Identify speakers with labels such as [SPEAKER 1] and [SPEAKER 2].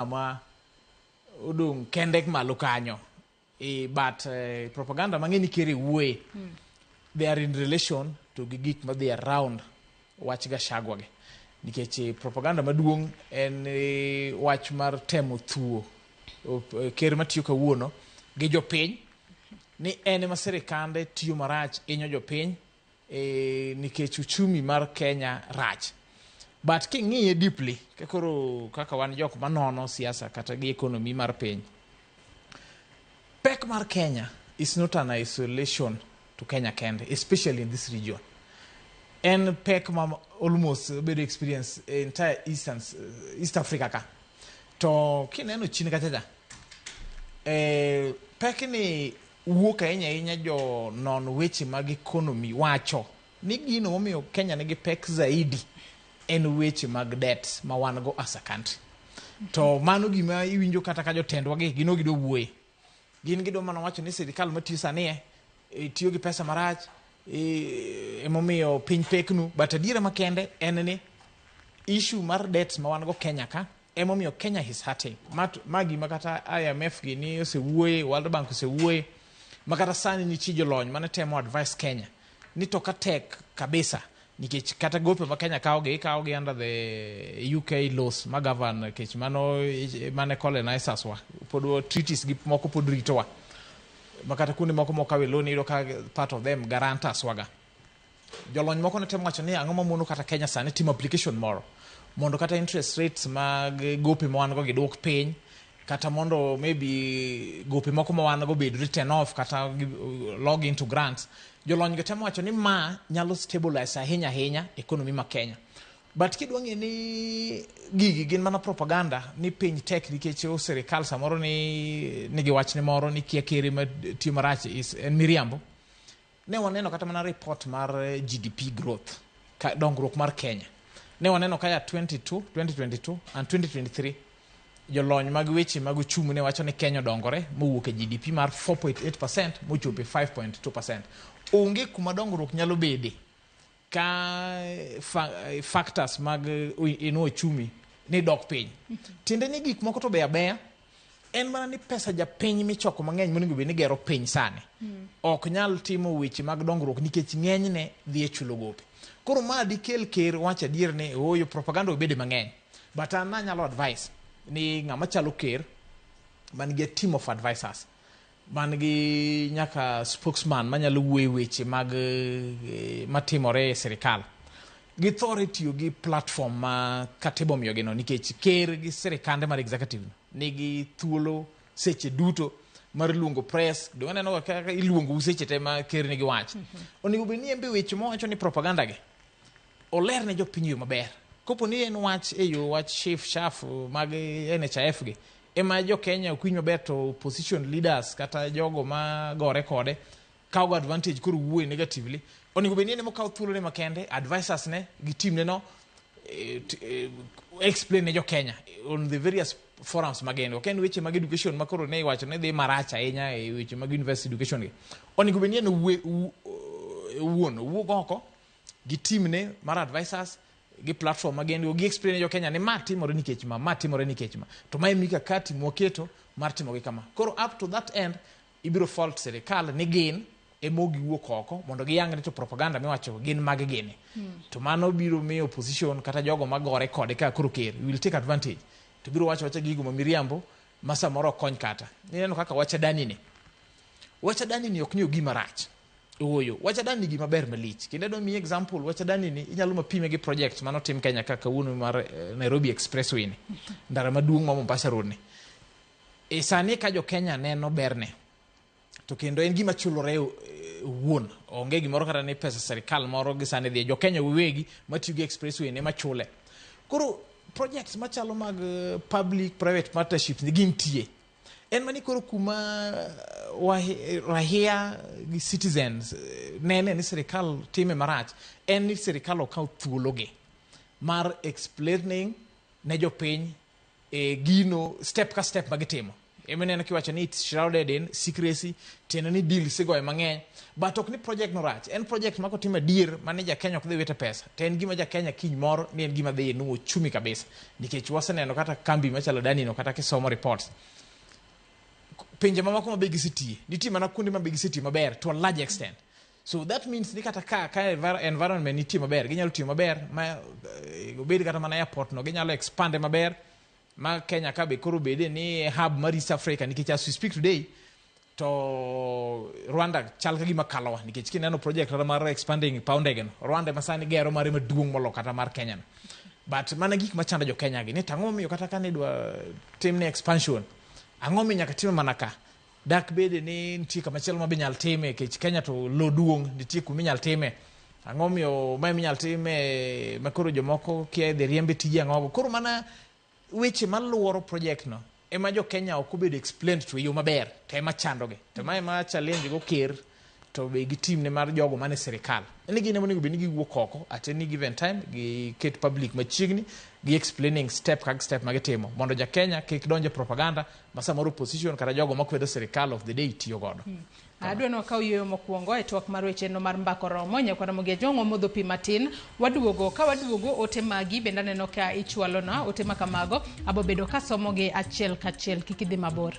[SPEAKER 1] ama udung kendek malo kanyo but propaganda mang'eni kere wuoye they are in relation to gik ma they around wach Gachagua ge nikech propaganda maduong' en wach mar temo thuo ker matiyo kawuono gi jopiny ni en ema sirikande tiyo marach inyo jopiny nikech uchumi mar Kenya rach. But king'iye deeply kaka wan jok manono siasa kata gi ekonomi mar piny, pek mar Kenya is not an isolation to Kenya kende, especially in this region. En pek ma almost bedo experience entire East Africa ka. To kineno chini kachacha, pek ni wuok ahinya jo non weche mag economy wacho ni gino momiyo Kenya nigi pek zaidi en weche mag debt ma wan go as a country. To mano gima iwinjo kata ka jotendwa gi gino gido wuoye. Gin gido mana wacho ni sirikal matiyo sani tiyo gi pesa marach emomiyo piny peknu, but adiera makende en ni issue mar debt ma wan go Kenya ka emomiyo Kenya is hurting. Magi makata IMF gini osewuoye, World Bank osewuoye, makata sani nitie jolony mane temo advice Kenya ni to ka tek kabisa nikech kata gope ma Kenya kawogi under the UK laws ma govern nikech mane colonizers wa pod treaties gi moko pod ritowa makata kuonde moko mokawe loni iro ka part of them guarantors waga. Jolony moko ne temo wacho ni ang'o mamono kata Kenya sani timo application moro mondo kata interest rates mag gope ma wan go gidwok piny, kata mondo maybe gope moko ma wan go bed written off kata log into grants. Jolony go temo wacho ni ma nyalo stabilize ahinya economy ma Kenya. But kidwang'e ni gigi gin mana propaganda ni piny tek nikech sirikal samoro nigi wachne moro ni kia kere ma tiyo marach en miriambo. Ne waneno kata mana report mar GDP growth dongruok mar Kenya. Ne waneno kaya 2022 and 2023 jolony mag weche mag uchumi ne wacho ni Kenya dongore mowuok e GDP mar 4.8% mochopo 5.2%. Onge kuma dongruok nyalo bede ka factors mag uchumi ni dok piny. Tiende ni gik moko to beya en mana ni pesa ja piny michoko mang'eny monego bed ni gero piny sani ok nyal timo weche mag dongruok nikech ng'enyne dhi e chulo gope. Koro ma dikel ker wacho adier ni oyo propaganda obede mang'eny, but an anyalo advice ni ng'ama chalo ker man gi team of advisors, man gi nyaka spokesman manyalo wuoye weche mag matimore e sirikal, githore tiyo gi platform ma katiba omiyo gino nikech ker gi sirikande mar executive nigi thuolo seche duto mar luongo press. Do waneno kaka iluongo seche te ma ker nigi wach. Onego bed ni embe weche mowacho ni propaganda ge oler ne jopiny yo maber. Kopo ni en wach wach shaf mag NHIF ge ema jo Kenya okwinyo maber, to opposition leaders kata jogo ma gore kode kawo advantage koro wuoye negatively. Onego bed ni en mokawo thuolo ne makende advisors ne gi team ne no explain ne jo Kenya on the various forums magendo. Ok en weche mag education makoro ne iwacho ne dhi marach ahinya e weche mag university education ge. Onego bed ni en wuok oko gi team ne mar advisors gi platform magendo gi explain ne jo Kenya ni ma timore nikech ma timore nikech ma to ma emika kati moketo mar timo gi kama. Koro up to that end ibiro fault sirikal ni gin emogi wuok oko mondo giyang ne to propaganda miwacho gin mag gene. To mano biro miyo opposition kata jogo magore kode ka koro ker will take advantage to biro wacho gigo ma miriambo ma samoro kony kata. Neno kaka wacha dani ni ok niyo gima rach. Oyo wacha dani gima ber malich. Kinde do mi example wacha dani ni inyalo mapime gi project mano tim Kenya kaka uno mar Nairobi Expressway ni ndara maduong' ma Mombasa Road ni. E sani ka jo Kenya neno berne to kendo en gima chulore wuon onge gimoro kata ni pesa serikal moro gi sani dhi jo Kenya wewegi matiyo gi expressway ne machule. Koro projects machalo mag public private partnerships ni gintie en mani koro kuma rahia gi citizens nene ni sirikal time marach en ni sirikal okaw thuolo gi mar explaining ne jo piny gino step ka step magitimo emineno kiwacho ni it's shrouded in secrecy, tiende ni deal sigoye mang'eny, but ok ni project no rach. En project ma kotim adier mane Jakenya ok dhi wite pesa, to en gima Jakenya kiny moro ni en gima dhi nuo chumi kabisa, nikech waseneno kata kambi machalo Danino kata kisomo reports pinje mamoko mabegi sitie, nitie mana kuonde mabegi sitie maber to a large extent. So that means ni kata ka environment nitie maber, ginyalo tiyo maber, ma obedi kata mana airport no ginyalo expand maber, ma Kenya ka be koro bede ni hub mar East Africa, nikech as we speak today to Rwanda chal ka gima kalowa, nikech kineno project mar expanding paw ndege no, Rwanda masani gero mare maduong' molo kata mar Kenya no. But mana gik machando jo Kenya gi ni tang'o miyo kata ka ni dwa timne expansion, ang'o mi nyaka time mana ka dak bede ni nitie kama chielo mabinyal time, kech Kenya to lo duong', nitie kuminyal time, ang'o miyo ma minyal time makoro jomoko kia dhi riembe tije ang'ogo. Koro mana weche maluoro project no ema jo Kenya ok obedo explained to yo maber, to ema chandoge, to ma ema challenge go ker to be gi team ne mar jogo mane sirikal ene gine monego be ni giwuok oko at any given time gi ket public machiegni gi explaining step kag step magitimo mondo ja Kenya kik donje propaganda ma samoro opposition kata jogo makwedo sirikal of the day tiyo godo.
[SPEAKER 2] Adweno ka uyo mokwongo e twak mar weche no mar mbako romo nyakwa Ramogi jongo modho pi matin waduogo ka waduogo ote magi benda neno ka ichwalo na ote makamago abo bedo ka somo gi achiel kachiel kikidhi mabor.